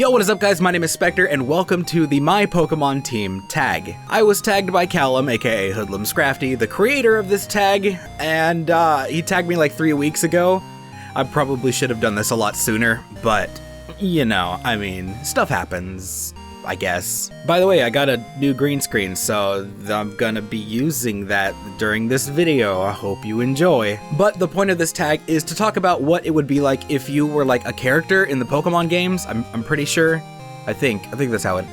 Yo, what is up guys? My name is Speqtor and welcome to the My Pokemon Team tag. I was tagged by Callum, aka HoodlumScrafty, the creator of this tag, and he tagged me like 3 weeks ago. I probably should have done this a lot sooner, but you know, I mean, stuff happens, I guess. By the way, I got a new green screen, so I'm gonna be using that during this video. I hope you enjoy. But the point of this tag is to talk about what it would be like if you were like a character in the Pokemon games. I'm pretty sure. I think that's how it,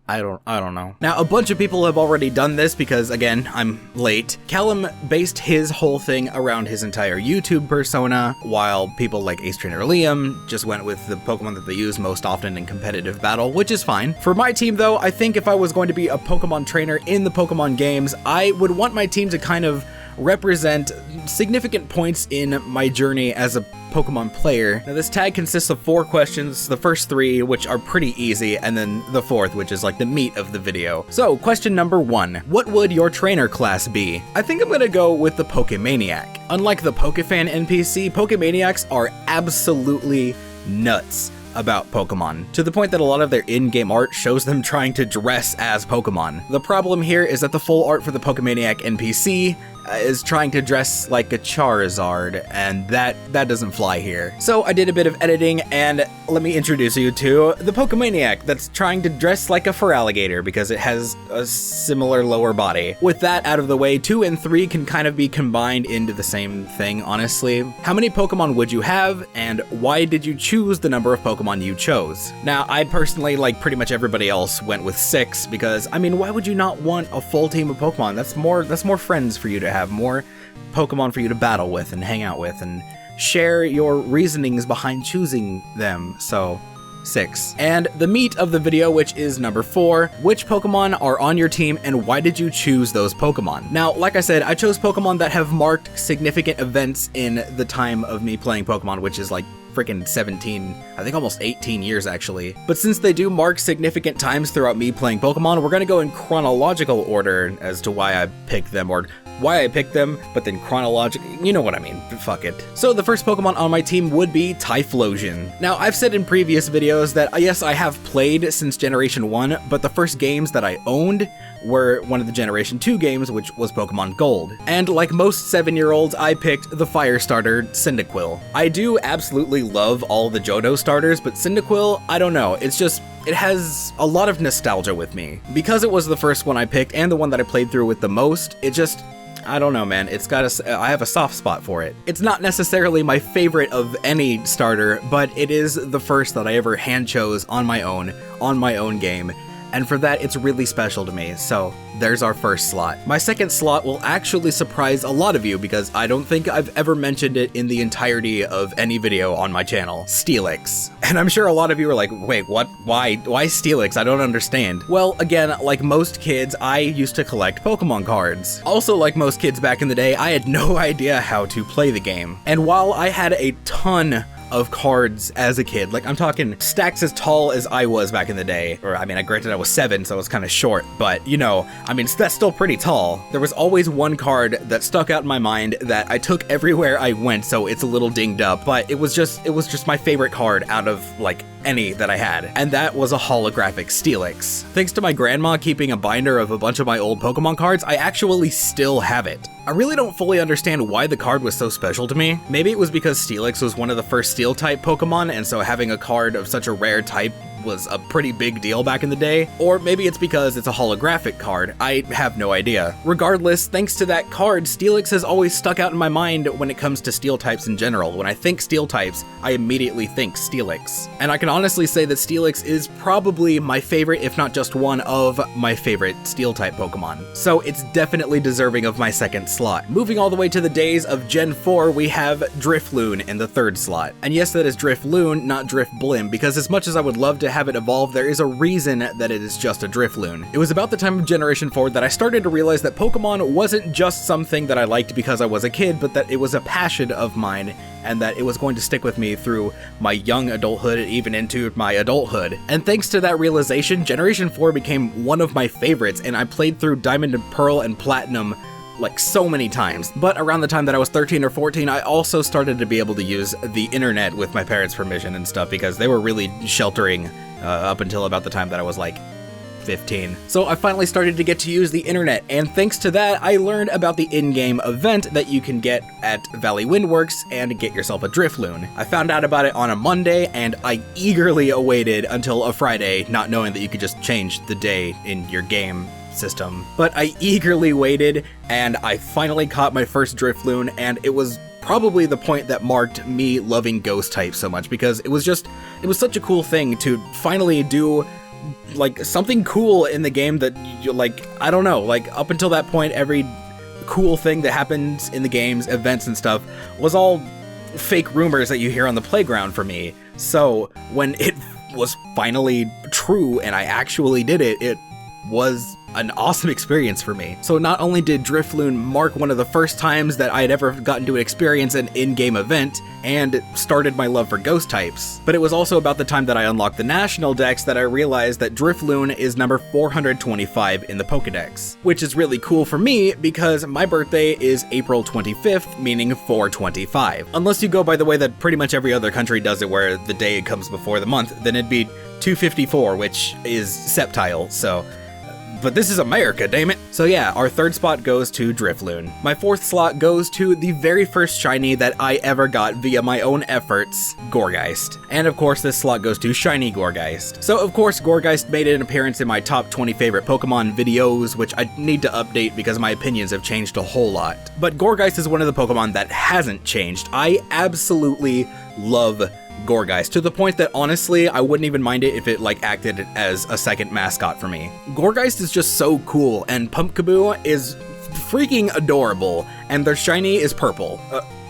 I don't know. Now, a bunch of people have already done this because, again, I'm late. Callum based his whole thing around his entire YouTube persona, while people like Ace Trainer Liam just went with the Pokemon that they use most often in competitive battle, which is fine. For my team, though, I think if I was going to be a Pokemon trainer in the Pokemon games, I would want my team to kind of represent significant points in my journey as a Pokemon player. Now, this tag consists of 4 questions, the first 3 which are pretty easy, and then the 4th, which is like the meat of the video. So, question number 1. What would your trainer class be? I think I'm gonna go with the Pokemaniac. Unlike the Pokefan NPC, Pokemaniacs are absolutely nuts about Pokemon, to the point that a lot of their in-game art shows them trying to dress as Pokemon. The problem here is that the full art for the Pokemaniac NPC is trying to dress like a Charizard, and that doesn't fly here. So I did a bit of editing, and let me introduce you to the Pokemaniac that's trying to dress like a Feraligatr because it has a similar lower body. With that out of the way, 2 and 3 can kind of be combined into the same thing, honestly. How many Pokemon would you have, and why did you choose the number of Pokemon you chose? Now, I personally, like pretty much everybody else, went with 6 because, I mean, why would you not want a full team of Pokemon? That's more friends for you to have, more Pokemon for you to battle with and hang out with and share your reasonings behind choosing them. So 6. And the meat of the video, which is number 4, which Pokemon are on your team and why did you choose those Pokemon? Now, like I said, I chose Pokemon that have marked significant events in the time of me playing Pokemon, which is like freaking 17, I think almost 18 years actually. But since they do mark significant times throughout me playing Pokemon, we're gonna go in chronological order as to why I picked them, or why I picked them, but then chronologically, you know what I mean, fuck it. So the first Pokemon on my team would be Typhlosion. Now, I've said in previous videos that yes, I have played since Generation 1, but the first games that I owned were one of the Generation 2 games, which was Pokemon Gold. And like most 7-year-olds, I picked the fire starter, Cyndaquil. I do absolutely love all the Johto starters, but Cyndaquil, I don't know, it's just, it has a lot of nostalgia with me. Because it was the first one I picked and the one that I played through with the most, it just, I don't know, man, it's got I have a soft spot for it. It's not necessarily my favorite of any starter, but it is the first that I ever hand chose on my own game. And for that, it's really special to me, so there's our first slot. My second slot will actually surprise a lot of you because I don't think I've ever mentioned it in the entirety of any video on my channel. Steelix. And I'm sure a lot of you are like, wait, what? Why Steelix? I don't understand. Well, again, like most kids, I used to collect Pokemon cards. Also, like most kids back in the day, I had no idea how to play the game. And while I had a ton of cards as a kid, like I'm talking stacks as tall as I was back in the day, or I mean, granted I was 7, so I was kind of short, but you know, I mean, that's still pretty tall. There was always one card that stuck out in my mind that I took everywhere I went, so it's a little dinged up, but it was just my favorite card out of like any that I had, and that was a holographic Steelix. Thanks to my grandma keeping a binder of a bunch of my old Pokemon cards, I actually still have it. I really don't fully understand why the card was so special to me. Maybe it was because Steelix was one of the first Steel-type Pokemon, and so having a card of such a rare type was a pretty big deal back in the day, or maybe it's because it's a holographic card. I have no idea. Regardless, thanks to that card, Steelix has always stuck out in my mind when it comes to Steel types in general. When I think Steel types, I immediately think Steelix. And I can honestly say that Steelix is probably my favorite, if not just one of my favorite Steel type Pokemon. So it's definitely deserving of my second slot. Moving all the way to the days of Gen 4, we have Drifloon in the 3rd slot. And yes, that is Drifloon, not Drifblim, because as much as I would love to have it evolve, there is a reason that it is just a Drifloon. It was about the time of Generation 4 that I started to realize that Pokemon wasn't just something that I liked because I was a kid, but that it was a passion of mine, and that it was going to stick with me through my young adulthood and even into my adulthood. And thanks to that realization, Generation 4 became one of my favorites, and I played through Diamond and Pearl and Platinum like so many times. But around the time that I was 13 or 14, I also started to be able to use the internet with my parents' permission and stuff, because they were really sheltering up until about the time that I was like 15. So I finally started to get to use the internet, and thanks to that, I learned about the in-game event that you can get at Valley Windworks and get yourself a Drifloon. I found out about it on a Monday, and I eagerly awaited until a Friday, not knowing that you could just change the day in your game system. But I eagerly waited, and I finally caught my first Drifloon, and it was probably the point that marked me loving ghost types so much, because it was such a cool thing to finally do like something cool in the game that you like, I don't know, like up until that point, every cool thing that happens in the games, events and stuff, was all fake rumors that you hear on the playground for me. So when it was finally true and I actually did it, it was an awesome experience for me. So not only did Drifloon mark one of the first times that I had ever gotten to experience an in-game event and started my love for ghost types, but it was also about the time that I unlocked the national dex that I realized that Drifloon is number 425 in the Pokedex, which is really cool for me because my birthday is April 25th, meaning 425. Unless you go by the way that pretty much every other country does it, where the day comes before the month, then it'd be 254, which is Septile, so but this is America, damn it. So yeah, our third spot goes to Drifloon. My fourth slot goes to the very first shiny that I ever got via my own efforts, Gourgeist. And of course this slot goes to shiny Gourgeist. So of course Gourgeist made an appearance in my top 20 favorite Pokemon videos, which I need to update because my opinions have changed a whole lot. But Gourgeist is one of the Pokemon that hasn't changed. I absolutely love Gourgeist, to the point that honestly I wouldn't even mind it if it like acted as a second mascot for me. Gourgeist is just so cool, and Pumpkaboo is freaking adorable, and their shiny is purple.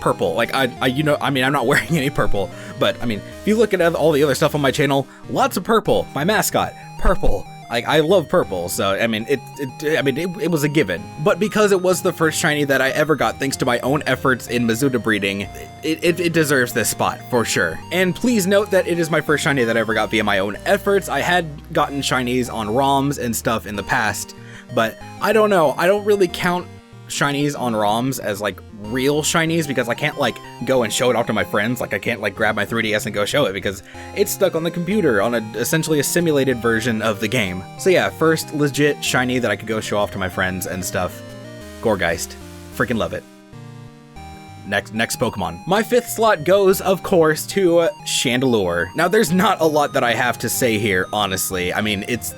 Purple, like I'm not wearing any purple, but I mean, if you look at all the other stuff on my channel, lots of purple. My mascot, purple. Like, I love purple, so I mean, it was a given. But because it was the first shiny that I ever got thanks to my own efforts in Mizuta breeding, it deserves this spot, for sure. And please note that it is my first shiny that I ever got via my own efforts. I had gotten shinies on ROMs and stuff in the past, but I don't know, I don't really count shinies on ROMs as like real shinies because I can't like go and show it off to my friends. Like I can't like grab my 3DS and go show it because it's stuck on the computer on essentially a simulated version of the game. So yeah, first legit shiny that I could go show off to my friends and stuff, Gourgeist. Freaking love it. Next Pokemon. My fifth slot goes, of course, to Chandelure. Now there's not a lot that I have to say here, honestly. I mean, it's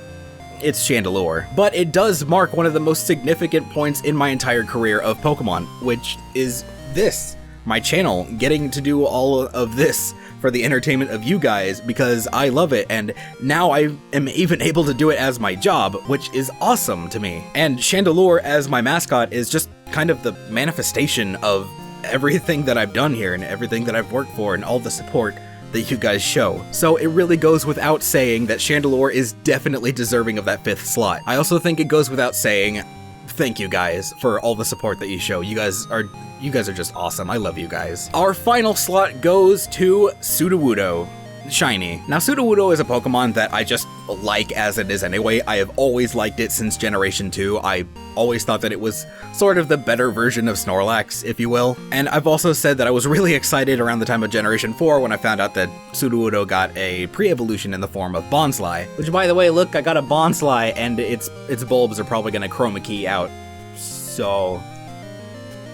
Chandelure, but it does mark one of the most significant points in my entire career of Pokemon, which is this, my channel, getting to do all of this for the entertainment of you guys because I love it, and now I am even able to do it as my job, which is awesome to me. And Chandelure as my mascot is just kind of the manifestation of everything that I've done here and everything that I've worked for and all the support that you guys show. So it really goes without saying that Chandelure is definitely deserving of that fifth slot. I also think it goes without saying thank you guys for all the support that you show. You guys are just awesome. I love you guys. Our final slot goes to Sudowoodo. Shiny. Now Sudowoodo is a Pokemon that I just like as it is anyway. I have always liked it since Generation 2. I always thought that it was sort of the better version of Snorlax, if you will. And I've also said that I was really excited around the time of Generation 4 when I found out that Sudowoodo got a pre-evolution in the form of Bonsly. Which, by the way, look, I got a Bonsly and its bulbs are probably gonna chroma key out. So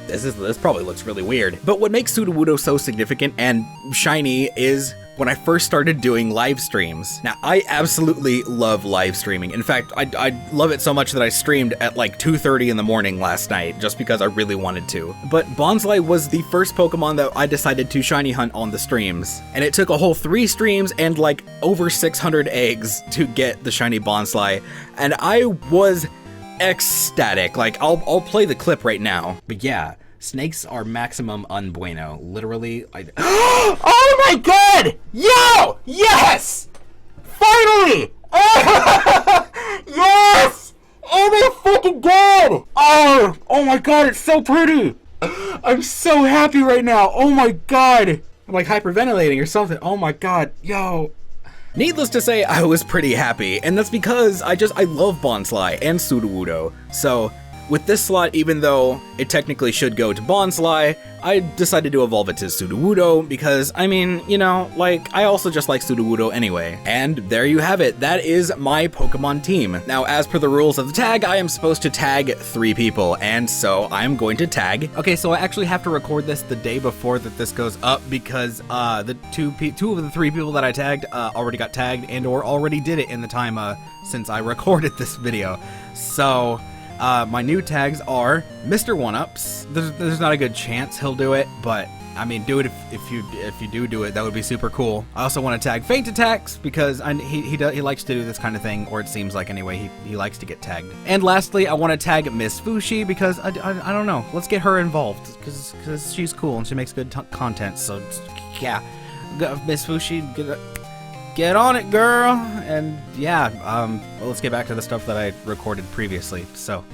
this probably looks really weird. But what makes Sudowoodo so significant and shiny is when I first started doing live streams. Now, I absolutely love live streaming. In fact, I love it so much that I streamed at like 2:30 in the morning last night just because I really wanted to. But Bonsly was the first Pokemon that I decided to shiny hunt on the streams. And it took a whole 3 streams and like over 600 eggs to get the shiny Bonsly. And I was ecstatic. Like, I'll play the clip right now. But yeah, snakes are maximum unbueno. Literally, Oh my god! Yo! Yes! Finally! Yes! Oh my fucking god! Oh my god, it's so pretty! I'm so happy right now. Oh my god! I'm like hyperventilating or something. Oh my god, yo. Needless to say, I was pretty happy, and that's because I love Bonsly and Sudowoodo. So with this slot, even though it technically should go to Bonsly, I decided to evolve it to Sudowoodo because, I mean, you know, like, I also just like Sudowoodo anyway. And there you have it. That is my Pokemon team. Now, as per the rules of the tag, I am supposed to tag 3 people, and so I'm going to tag. Okay, so I actually have to record this the day before that this goes up because the two of the 3 people that I tagged already got tagged and or already did it in the time since I recorded this video. So my new tags are Mr. 1-Ups. There's not a good chance he'll do it, but I mean, do it if you do it. That would be super cool. I also want to tag FeintAttacks because he likes to do this kind of thing, or it seems like anyway. He likes to get tagged. And lastly, I want to tag Miss Fushi because I don't know. Let's get her involved because she's cool and she makes good content. So yeah, Miss Fushi, get on it, girl. And yeah, well, let's get back to the stuff that I recorded previously. So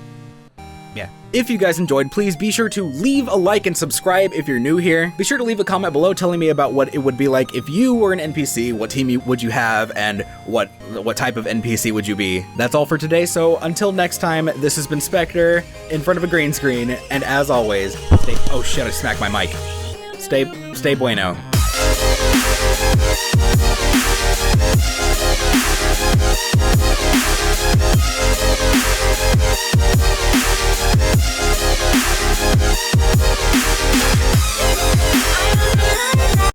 yeah. If you guys enjoyed, please be sure to leave a like and subscribe if you're new here. Be sure to leave a comment below telling me about what it would be like if you were an NPC, what team would you have, and what type of NPC would you be. That's all for today, so until next time, this has been Speqtor in front of a green screen, and as always, oh shit, I smacked my mic. Stay bueno.